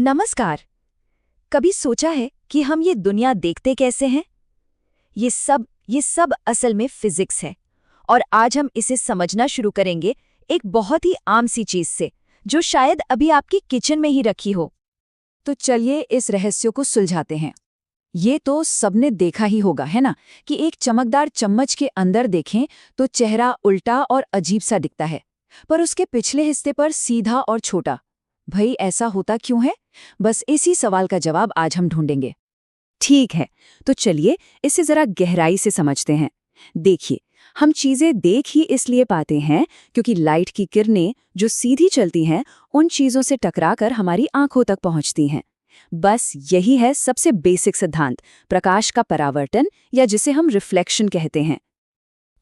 नमस्कार। कभी सोचा है कि हम ये दुनिया देखते कैसे हैं? ये सब असल में फिजिक्स है। और आज हम इसे समझना शुरू करेंगे एक बहुत ही आम सी चीज से, जो शायद अभी आपकी किचन में ही रखी हो। तो चलिए इस रहस्य को सुलझाते हैं। ये तो सबने देखा ही होगा, है ना, कि एक चमकदार चम्मच के अंदर देखें तो चेहरा उल्टा और अजीब सा दिखता है, पर उसके पिछले हिस्से पर सीधा और छोटा। भाई ऐसा होता क्यों है? बस इसी सवाल का जवाब आज हम ढूंढेंगे। ठीक है, तो चलिए इसे जरा गहराई से समझते हैं। देखिए, हम चीजें देख ही इसलिए पाते हैं क्योंकि लाइट की किरणें जो सीधी चलती हैं उन चीजों से टकराकर हमारी आंखों तक पहुंचती हैं। बस यही है सबसे बेसिक सिद्धांत, प्रकाश का परावर्तन, या जिसे हम रिफ्लेक्शन कहते हैं।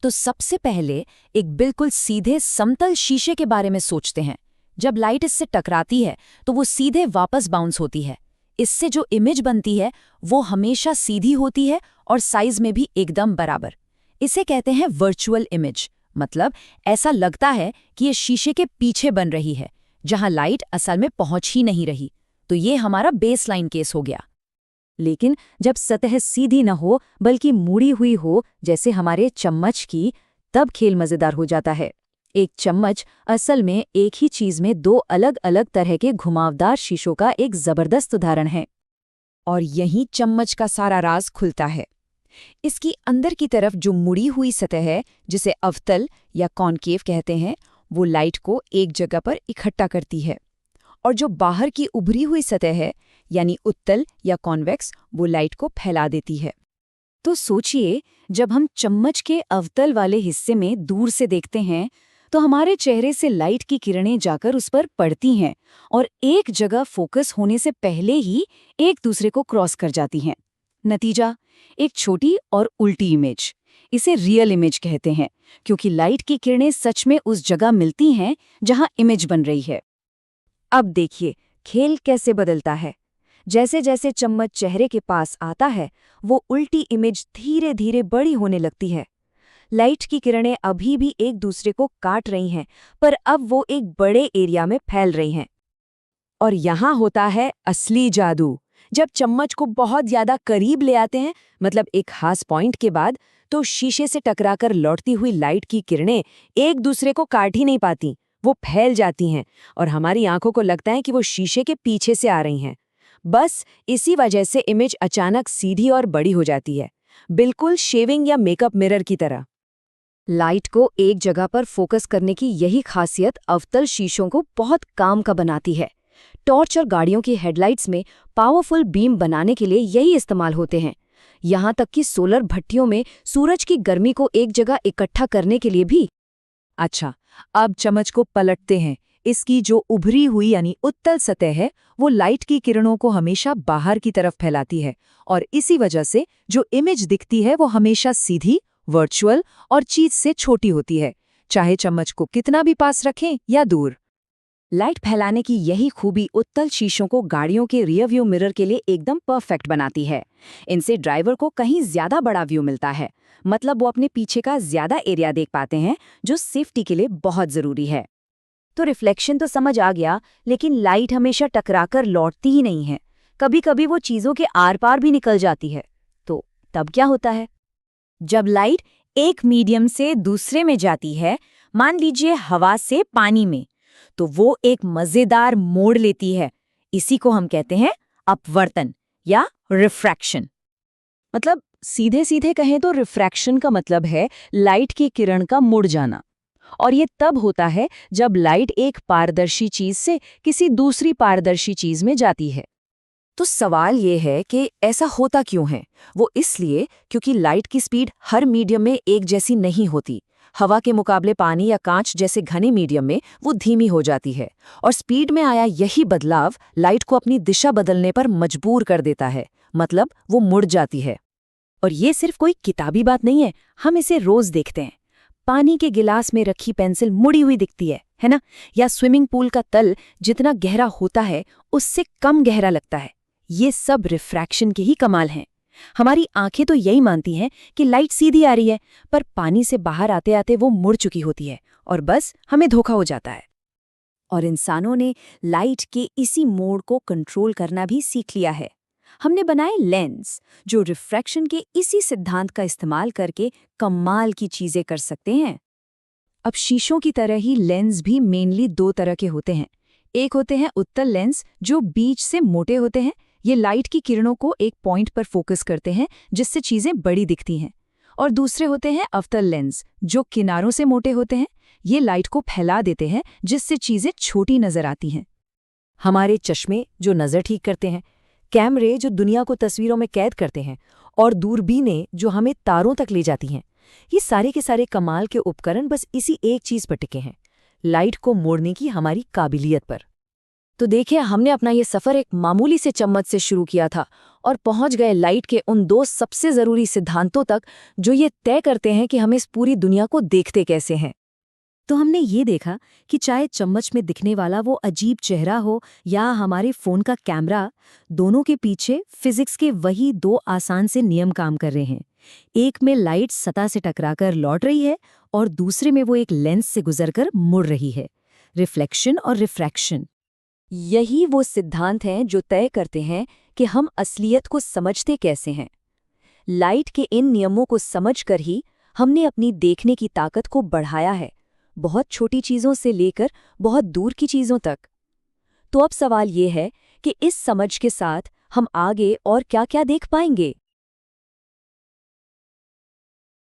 तो सबसे पहले एक बिल्कुल सीधे समतल शीशे के बारे में सोचते हैं। जब लाइट इससे टकराती है तो वो सीधे वापस बाउंस होती है। इससे जो इमेज बनती है वो हमेशा सीधी होती है और साइज में भी एकदम बराबर। इसे कहते हैं वर्चुअल इमेज। मतलब ऐसा लगता है कि ये शीशे के पीछे बन रही है, जहां लाइट असल में पहुंच ही नहीं रही। तो ये हमारा बेसलाइन केस हो गया। लेकिन जब सतह सीधी न हो बल्कि मुड़ी हुई हो, जैसे हमारे चम्मच की, तब खेल मजेदार हो जाता है। एक चम्मच असल में एक ही चीज में दो अलग अलग तरह के घुमावदार शीशों का एक जबरदस्त उदाहरण है। और यही चम्मच का सारा राज खुलता है। इसकी अंदर की तरफ जो मुड़ी हुई सतह है, जिसे अवतल या कॉनकेव कहते हैं, वो लाइट को एक जगह पर इकट्ठा करती है। और जो बाहर की उभरी हुई सतह है, यानी उत्तल या कॉन्वेक्स, वो लाइट को फैला देती है। तो सोचिए, जब हम चम्मच के अवतल वाले हिस्से में दूर से देखते हैं तो हमारे चेहरे से लाइट की किरणें जाकर उस पर पड़ती हैं और एक जगह फोकस होने से पहले ही एक दूसरे को क्रॉस कर जाती हैं। नतीजा, एक छोटी और उल्टी इमेज। इसे रियल इमेज कहते हैं, क्योंकि लाइट की किरणें सच में उस जगह मिलती हैं जहां इमेज बन रही है। अब देखिए खेल कैसे बदलता है। जैसे जैसे चम्मच चेहरे के पास आता है, वो उल्टी इमेज धीरे धीरे बड़ी होने लगती है। लाइट की किरणें अभी भी एक दूसरे को काट रही हैं, पर अब वो एक बड़े एरिया में फैल रही हैं। और यहाँ होता है असली जादू। जब चम्मच को बहुत ज्यादा करीब ले आते हैं, मतलब एक खास पॉइंट के बाद, तो शीशे से टकराकर लौटती हुई लाइट की किरणें एक दूसरे को काट ही नहीं पाती। वो फैल जाती हैं और हमारी आंखों को लगता है कि वो शीशे के पीछे से आ रही हैं। बस इसी वजह से इमेज अचानक सीधी और बड़ी हो जाती है, बिल्कुल शेविंग या मेकअप मिरर की तरह। लाइट को एक जगह पर फोकस करने की यही खासियत अवतल शीशों को बहुत काम का बनाती है। टॉर्च और गाड़ियों की हेडलाइट्स में पावरफुल बीम बनाने के लिए यही इस्तेमाल होते हैं। यहाँ तक कि सोलर भट्टियों में सूरज की गर्मी को एक जगह इकट्ठा करने के लिए भी। अच्छा, अब चम्मच को पलटते हैं। इसकी जो उभरी हुई यानी उत्तल सतह है, वो लाइट की किरणों को हमेशा बाहर की तरफ फैलाती है, और इसी वजह से जो इमेज दिखती है वो हमेशा सीधी, वर्चुअल और चीज से छोटी होती है, चाहे चम्मच को कितना भी पास रखें या दूर। लाइट फैलाने की यही खूबी उत्तल शीशों को गाड़ियों के रियर व्यू मिरर के लिए एकदम परफेक्ट बनाती है। इनसे ड्राइवर को कहीं ज्यादा बड़ा व्यू मिलता है, मतलब वो अपने पीछे का ज्यादा एरिया देख पाते हैं, जो सेफ्टी के लिए बहुत जरूरी है। तो रिफ्लेक्शन तो समझ आ गया, लेकिन लाइट हमेशा टकराकर लौटती ही नहीं है। कभी कभी वो चीजों के आर पार भी निकल जाती है। तो तब क्या होता है? जब लाइट एक मीडियम से दूसरे में जाती है, मान लीजिए हवा से पानी में, तो वो एक मजेदार मोड़ लेती है। इसी को हम कहते हैं अपवर्तन या रिफ्रैक्शन। मतलब सीधे सीधे कहें तो रिफ्रैक्शन का मतलब है लाइट की किरण का मुड़ जाना। और ये तब होता है जब लाइट एक पारदर्शी चीज से किसी दूसरी पारदर्शी चीज में जाती है। तो सवाल ये है कि ऐसा होता क्यों है? वो इसलिए क्योंकि लाइट की स्पीड हर मीडियम में एक जैसी नहीं होती। हवा के मुकाबले पानी या कांच जैसे घने मीडियम में वो धीमी हो जाती है, और स्पीड में आया यही बदलाव लाइट को अपनी दिशा बदलने पर मजबूर कर देता है। मतलब वो मुड़ जाती है। और ये सिर्फ कोई किताबी बात नहीं है, हम इसे रोज देखते हैं। पानी के गिलास में रखी पेंसिल मुड़ी हुई दिखती है ना? या स्विमिंग पूल का तल जितना गहरा होता है उससे कम गहरा लगता है। ये सब रिफ्रैक्शन के ही कमाल हैं। हमारी आंखें तो यही मानती हैं कि लाइट सीधी आ रही है, पर पानी से बाहर आते आते वो मुड़ चुकी होती है और बस हमें धोखा हो जाता है। और इंसानों ने लाइट के इसी मोड को कंट्रोल करना भी सीख लिया है। हमने बनाए लेंस जो रिफ्रैक्शन के इसी सिद्धांत का इस्तेमाल करके कमाल की चीजें कर सकते हैं। अब शीशों की तरह ही लेंस भी मेनली दो तरह के होते हैं। एक होते हैं उत्तल लेंस जो बीच से मोटे होते हैं। ये लाइट की किरणों को एक पॉइंट पर फोकस करते हैं जिससे चीजें बड़ी दिखती हैं। और दूसरे होते हैं अवतल लेंस जो किनारों से मोटे होते हैं। ये लाइट को फैला देते हैं जिससे चीजें छोटी नजर आती हैं। हमारे चश्मे जो नज़र ठीक करते हैं, कैमरे जो दुनिया को तस्वीरों में कैद करते हैं और दूरबीनें जो हमें तारों तक ले जाती हैं, ये सारे के सारे कमाल के उपकरण बस इसी एक चीज़ पर टिके हैं, लाइट को मोड़ने की हमारी काबिलियत पर। तो देखिए, हमने अपना ये सफ़र एक मामूली से चम्मच से शुरू किया था और पहुंच गए लाइट के उन दो सबसे ज़रूरी सिद्धांतों तक जो ये तय करते हैं कि हम इस पूरी दुनिया को देखते कैसे हैं। तो हमने ये देखा कि चाहे चम्मच में दिखने वाला वो अजीब चेहरा हो या हमारे फ़ोन का कैमरा, दोनों के पीछे फिजिक्स के वही दो आसान से नियम काम कर रहे हैं। एक में लाइट सतह से टकराकर लौट रही है और दूसरे में वो एक लेंस से गुजरकर मुड़ रही है। रिफ्लेक्शन और रिफ्रैक्शन, यही वो सिद्धांत हैं जो तय करते हैं कि हम असलियत को समझते कैसे हैं। लाइट के इन नियमों को समझकर ही हमने अपनी देखने की ताकत को बढ़ाया है, बहुत छोटी चीज़ों से लेकर बहुत दूर की चीज़ों तक। तो अब सवाल ये है कि इस समझ के साथ हम आगे और क्या-क्या देख पाएंगे।